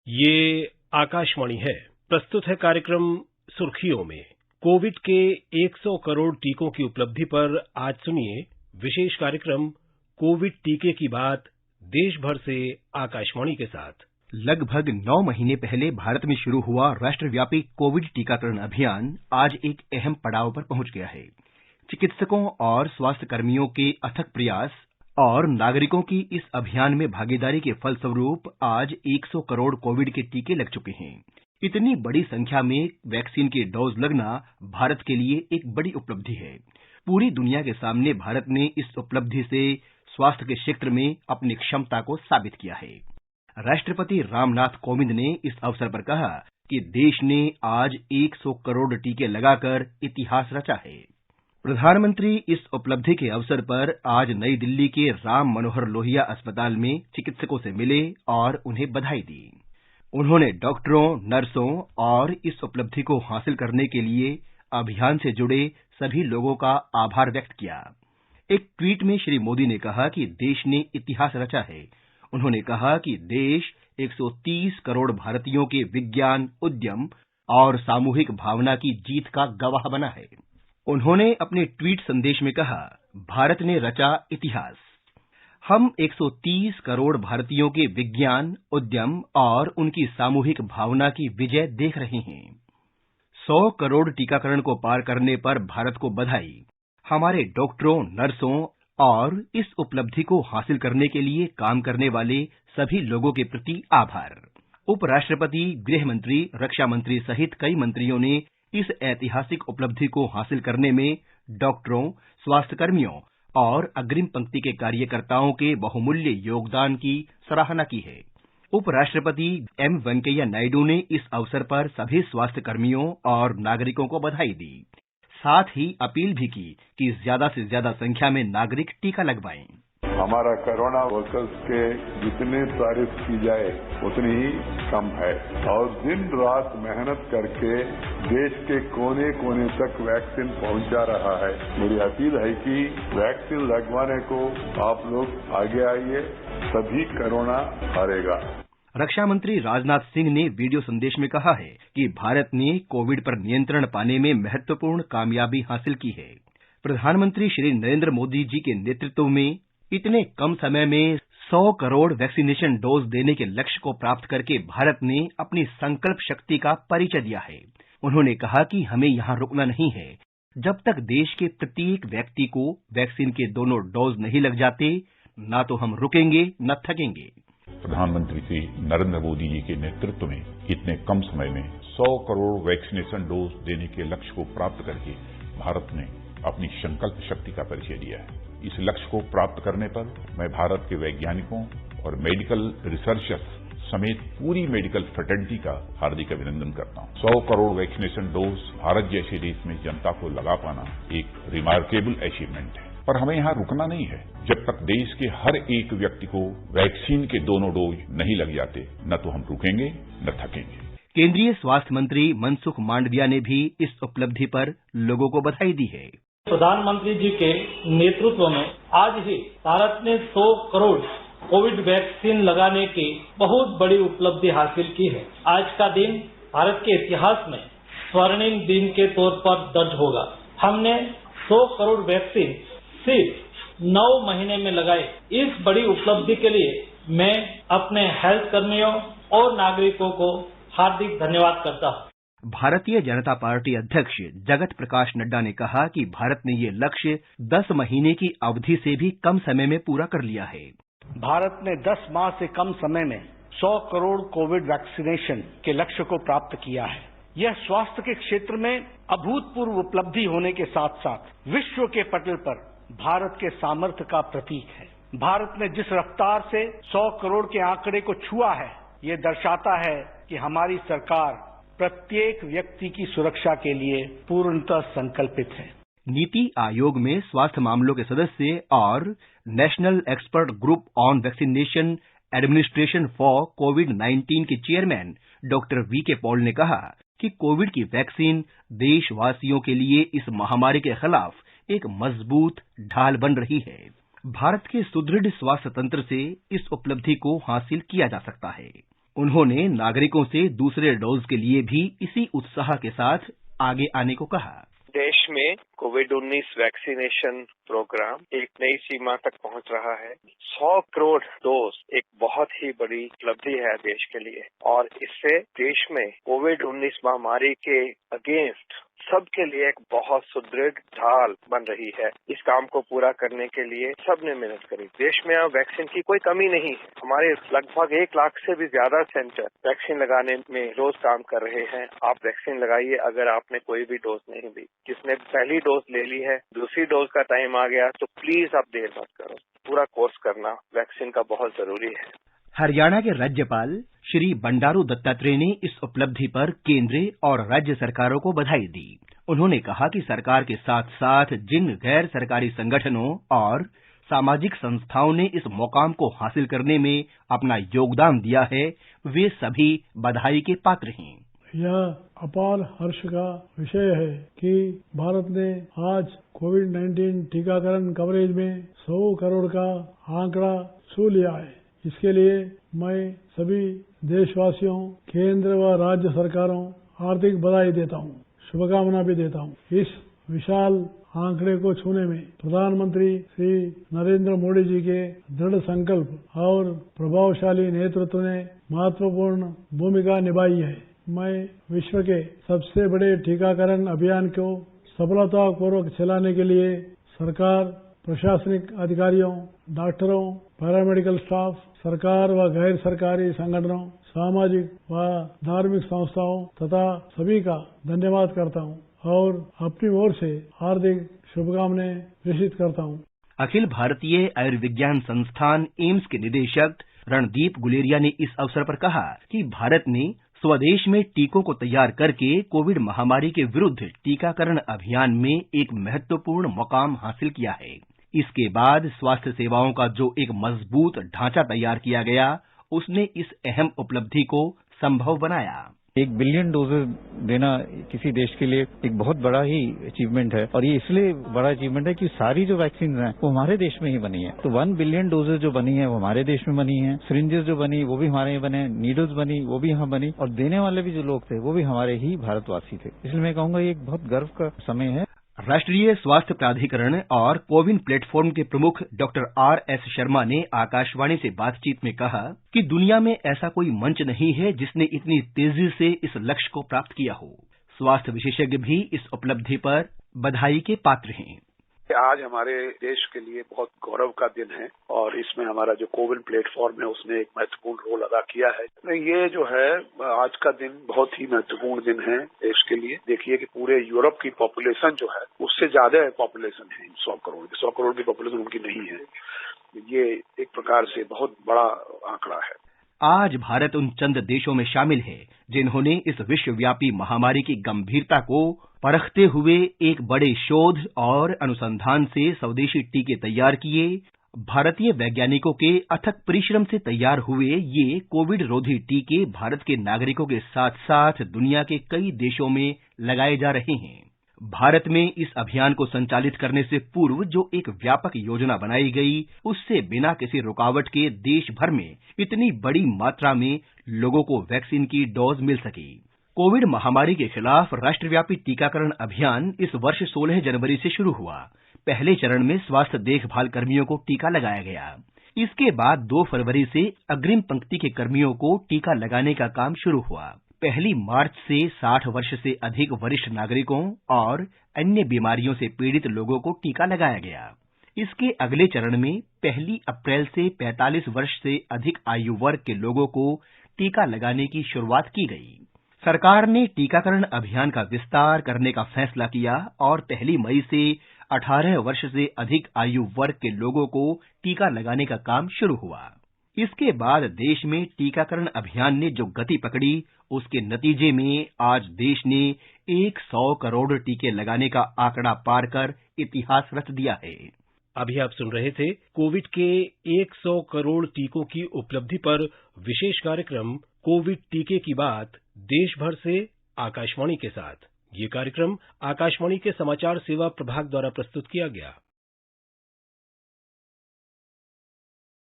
ये आकाशवाणी है। प्रस्तुत है कार्यक्रम सुर्खियों में। कोविड के 100 करोड़ टीकों की उपलब्धि पर आज सुनिए विशेष कार्यक्रम कोविड टीके की बात देश भर से आकाशवाणी के साथ। लगभग 9 महीने पहले भारत में शुरू हुआ राष्ट्रव्यापी कोविड टीकाकरण अभियान आज एक अहम पड़ाव पर पहुंच गया है। चिकित्सकों और स्वास्थ्य कर्मियों के अथक प्रयास और नागरिकों की इस अभियान में भागीदारी के फलस्वरूप आज 100 करोड़ कोविड के टीके लग चुके हैं। इतनी बड़ी संख्या में वैक्सीन के डोज लगना भारत के लिए एक बड़ी उपलब्धि है। पूरी दुनिया के सामने भारत ने इस उपलब्धि से स्वास्थ्य के क्षेत्र में अपनी क्षमता को साबित किया है। राष्ट्रपति रामनाथ कोविंद ने इस अवसर पर कहा कि देश ने आज 100 करोड़ टीके लगाकर इतिहास रचा है। प्रधानमंत्री इस उपलब्धि के अवसर पर आज नई दिल्ली के राम मनोहर लोहिया अस्पताल में चिकित्सकों से मिले और उन्हें बधाई दी। उन्होंने डॉक्टरों, नर्सों और इस उपलब्धि को हासिल करने के लिए अभियान से जुड़े सभी लोगों का आभार व्यक्त किया। एक ट्वीट में श्री मोदी ने कहा कि देश ने इतिहास रचा है। उन्होंने कहा कि देश 130 करोड़ भारतीयों के विज्ञान, उद्यम और सामूहिक भावना की जीत का गवाह बना है। उन्होंने अपने ट्वीट संदेश में कहा, भारत ने रचा इतिहास। हम 130 करोड़ भारतीयों के विज्ञान, उद्यम और उनकी सामूहिक भावना की विजय देख रहे हैं। 100 करोड़ टीकाकरण को पार करने पर भारत को बधाई। हमारे डॉक्टरों, नर्सों और इस उपलब्धि को हासिल करने के लिए काम करने वाले सभी लोगों के प्रति आभार। उपराष्ट्रपति, गृह मंत्री, रक्षा मंत्री सहित कई मंत्रियों ने इस ऐतिहासिक उपलब्धि को हासिल करने में डॉक्टरों, स्वास्थ्य कर्मियों और अग्रिम पंक्ति के कार्यकर्ताओं के बहुमूल्य योगदान की सराहना की है। उपराष्ट्रपति एम वेंकैया नायडू ने इस अवसर पर सभी स्वास्थ्य कर्मियों और नागरिकों को बधाई दी। साथ ही अपील भी की कि ज्यादा से ज्यादा संख्या में नागरिक टीका लगवाएं। हमारा कोरोना वर्कर्स के जितने तारीफ की जाए उतनी ही कम है और दिन रात मेहनत करके देश के कोने कोने तक वैक्सीन पहुंचा रहा है। मेरी अपील है कि वैक्सीन लगवाने को आप लोग आगे आइए, तभी कोरोना हारेगा। रक्षा मंत्री राजनाथ सिंह ने वीडियो संदेश में कहा है कि भारत ने कोविड पर नियंत्रण पाने में महत्वपूर्ण कामयाबी हासिल की है। प्रधानमंत्री श्री नरेंद्र मोदी जी के नेतृत्व में इतने कम समय में 100 करोड़ वैक्सीनेशन डोज देने के लक्ष्य को प्राप्त करके भारत ने अपनी संकल्प शक्ति का परिचय दिया है। उन्होंने कहा कि हमें यहां रुकना नहीं है। जब तक देश के प्रत्येक व्यक्ति को वैक्सीन के दोनों डोज नहीं लग जाते, ना तो हम रुकेंगे न थकेंगे। प्रधानमंत्री श्री नरेंद्र मोदी जी के नेतृत्व में इतने कम समय में 100 करोड़ वैक्सीनेशन डोज देने के लक्ष्य को प्राप्त करके भारत ने अपनी संकल्प शक्ति का परिचय दिया है। इस लक्ष्य को प्राप्त करने पर मैं भारत के वैज्ञानिकों और मेडिकल रिसर्चर्स समेत पूरी मेडिकल फ्रेटर्निटी का हार्दिक अभिनंदन करता हूं। 100 करोड़ वैक्सीनेशन डोज भारत जैसे देश में जनता को लगा पाना एक रिमार्केबल अचीवमेंट है। पर हमें यहां रुकना नहीं है। जब तक देश के हर एक व्यक्ति को वैक्सीन के दोनों डोज नहीं लग जाते, न तो हम रुकेंगे न थकेंगे। केंद्रीय स्वास्थ्य मंत्री मनसुख मांडविया ने भी इस उपलब्धि पर लोगों को बधाई दी है। प्रधानमंत्री जी के नेतृत्व में आज ही भारत ने 100 करोड़ कोविड वैक्सीन लगाने की बहुत बड़ी उपलब्धि हासिल की है। आज का दिन भारत के इतिहास में स्वर्णिम दिन के तौर पर दर्ज होगा। हमने 100 करोड़ वैक्सीन सिर्फ 9 महीने में लगाए। इस बड़ी उपलब्धि के लिए मैं अपने हेल्थ कर्मियों और नागरिकों को हार्दिक धन्यवाद करता हूं। भारतीय जनता पार्टी अध्यक्ष जगत प्रकाश नड्डा ने कहा कि भारत ने ये लक्ष्य 10 महीने की अवधि से भी कम समय में पूरा कर लिया है। भारत ने 10 माह से कम समय में 100 करोड़ कोविड वैक्सीनेशन के लक्ष्य को प्राप्त किया है। यह स्वास्थ्य के क्षेत्र में अभूतपूर्व उपलब्धि होने के साथ साथ विश्व के पटल पर भारत के सामर्थ्य का प्रतीक है। भारत ने जिस रफ्तार से 100 करोड़ के आंकड़े को छुआ है, ये दर्शाता है कि हमारी सरकार प्रत्येक व्यक्ति की सुरक्षा के लिए पूर्णतः संकल्पित है। नीति आयोग में स्वास्थ्य मामलों के सदस्य और national expert group on vaccination administration for कोविड-19 के चेयरमैन डॉक्टर वी.के. पॉल ने कहा कि कोविड की वैक्सीन देशवासियों के लिए इस महामारी के खिलाफ एक मजबूत ढाल बन रही है। भारत के सुदृढ़ स्वास्थ्य तंत्र से इस उपलब्धि को हासिल किया जा सकता है। उन्होंने नागरिकों से दूसरे डोज के लिए भी इसी उत्साह के साथ आगे आने को कहा। देश में कोविड-19 वैक्सीनेशन प्रोग्राम एक नई सीमा तक पहुंच रहा है। 100 करोड़ डोज एक बहुत ही बड़ी उपलब्धि है देश के लिए और इससे देश में कोविड-19 महामारी के अगेंस्ट सबके लिए एक बहुत सुदृढ़ ढाल बन रही है। इस काम को पूरा करने के लिए सबने मेहनत करी। देश में अब वैक्सीन की कोई कमी नहीं है। हमारे लगभग 1 लाख से भी ज्यादा सेंटर वैक्सीन लगाने में रोज काम कर रहे हैं। आप वैक्सीन लगाइए अगर आपने कोई भी डोज नहीं ली। जिसने पहली डोज ले ली है, दूसरी डोज का टाइम आ गया तो प्लीज आप देर मत करो। पूरा कोर्स करना वैक्सीन का बहुत जरूरी है। हरियाणा के राज्यपाल श्री बंडारू दत्तात्रेय ने इस उपलब्धि पर केंद्र और राज्य सरकारों को बधाई दी। उन्होंने कहा कि सरकार के साथ साथ जिन गैर सरकारी संगठनों और सामाजिक संस्थाओं ने इस मुकाम को हासिल करने में अपना योगदान दिया है, वे सभी बधाई के पात्र हैं। यह अपार हर्ष का विषय है कि भारत ने आज कोविड-19 टीकाकरण कवरेज में 100 करोड़ का आंकड़ा छू लिया है। इसके लिए मैं सभी देशवासियों, केंद्र व राज्य सरकारों हार्दिक बधाई देता हूँ, शुभकामना भी देता हूँ। इस विशाल आंकड़े को छूने में प्रधानमंत्री श्री नरेंद्र मोदी जी के दृढ़ संकल्प और प्रभावशाली नेतृत्व ने महत्वपूर्ण भूमिका निभाई है। मैं विश्व के सबसे बड़े टीकाकरण अभियान को सफलतापूर्वक चलाने के लिए सरकार, प्रशासनिक अधिकारियों, डॉक्टरों, पैरामेडिकल स्टाफ, सरकार व गैर सरकारी संगठनों, सामाजिक व धार्मिक संस्थाओं तथा सभी का धन्यवाद करता हूं और अपनी ओर से हार्दिक शुभकामनाएं प्रेषित करता हूं। अखिल भारतीय आयुर्विज्ञान संस्थान एम्स के निदेशक रणदीप गुलेरिया ने इस अवसर पर कहा कि भारत ने स्वदेश में टीकों को तैयार करके कोविड महामारी के विरुद्ध टीकाकरण अभियान में एक महत्वपूर्ण मुकाम हासिल किया है। इसके बाद स्वास्थ्य सेवाओं का जो एक मजबूत ढांचा तैयार किया गया, उसने इस अहम उपलब्धि को संभव बनाया। 1 बिलियन डोजेज देना किसी देश के लिए एक बहुत बड़ा ही अचीवमेंट है और ये इसलिए बड़ा अचीवमेंट है कि सारी जो वैक्सीन हैं वो हमारे देश में ही बनी है। तो 1 बिलियन डोजेज जो बनी है वो हमारे देश में बनी है, सिरिंजेस जो बनी वो भी हमारे यहाँ बने, नीडल्स बनी वो भी यहाँ बनी और देने वाले भी जो लोग थे वो भी हमारे ही भारतवासी थे। इसलिए मैं कहूँगा ये एक बहुत गर्व का समय है। राष्ट्रीय स्वास्थ्य प्राधिकरण और कोविन प्लेटफॉर्म के प्रमुख डॉक्टर R.S. शर्मा ने आकाशवाणी से बातचीत में कहा कि दुनिया में ऐसा कोई मंच नहीं है जिसने इतनी तेजी से इस लक्ष्य को प्राप्त किया हो। स्वास्थ्य विशेषज्ञ भी इस उपलब्धि पर बधाई के पात्र हैं। आज हमारे देश के लिए बहुत गौरव का दिन है और इसमें हमारा जो कोविन प्लेटफॉर्म है उसने एक महत्वपूर्ण रोल अदा किया है। ये जो है आज का दिन बहुत ही महत्वपूर्ण दिन है देश के लिए। देखिए कि पूरे यूरोप की पॉपुलेशन जो है उससे ज्यादा पॉपुलेशन है 100 करोड़। 100 करोड़ की पॉपुलेशन उनकी नहीं है। ये एक प्रकार से बहुत बड़ा आंकड़ा है। आज भारत उन चंद देशों में शामिल है जिन्होंने इस विश्वव्यापी महामारी की गंभीरता को परखते हुए एक बड़े शोध और अनुसंधान से स्वदेशी टीके तैयार किए। भारतीय वैज्ञानिकों के अथक परिश्रम से तैयार हुए ये कोविड रोधी टीके भारत के नागरिकों के साथ साथ दुनिया के कई देशों में लगाए जा रहे हैं। भारत में इस अभियान को संचालित करने से पूर्व जो एक व्यापक योजना बनाई गई, उससे बिना किसी रुकावट के देश भर में इतनी बड़ी मात्रा में लोगों को वैक्सीन की डोज मिल सकी। कोविड महामारी के खिलाफ राष्ट्रव्यापी टीकाकरण अभियान इस वर्ष 16 जनवरी से शुरू हुआ। पहले चरण में स्वास्थ्य देखभाल कर्मियों को टीका लगाया गया। इसके बाद 2 फरवरी से अग्रिम पंक्ति के कर्मियों को टीका लगाने का काम शुरू हुआ। 1 मार्च से 60 वर्ष से अधिक वरिष्ठ नागरिकों और अन्य बीमारियों से पीड़ित लोगों को टीका लगाया गया। इसके अगले चरण में 1 अप्रैल से 45 वर्ष से अधिक आयु वर्ग के लोगों को टीका लगाने की शुरुआत की गई। सरकार ने टीकाकरण अभियान का विस्तार करने का फैसला किया और 1 मई से 18 वर्ष से अधिक आयु वर्ग के लोगों को टीका लगाने का काम शुरू हुआ। इसके बाद देश में टीकाकरण अभियान ने जो गति पकड़ी, उसके नतीजे में आज देश ने 100 करोड़ टीके लगाने का आंकड़ा पार कर इतिहास रच दिया है। अभी आप सुन रहे थे कोविड के 100 करोड़ टीकों की उपलब्धि पर विशेष कार्यक्रम कोविड टीके की बात देश भर से आकाशवाणी के साथ। ये कार्यक्रम आकाशवाणी के समाचार सेवा प्रभाग द्वारा प्रस्तुत किया गया।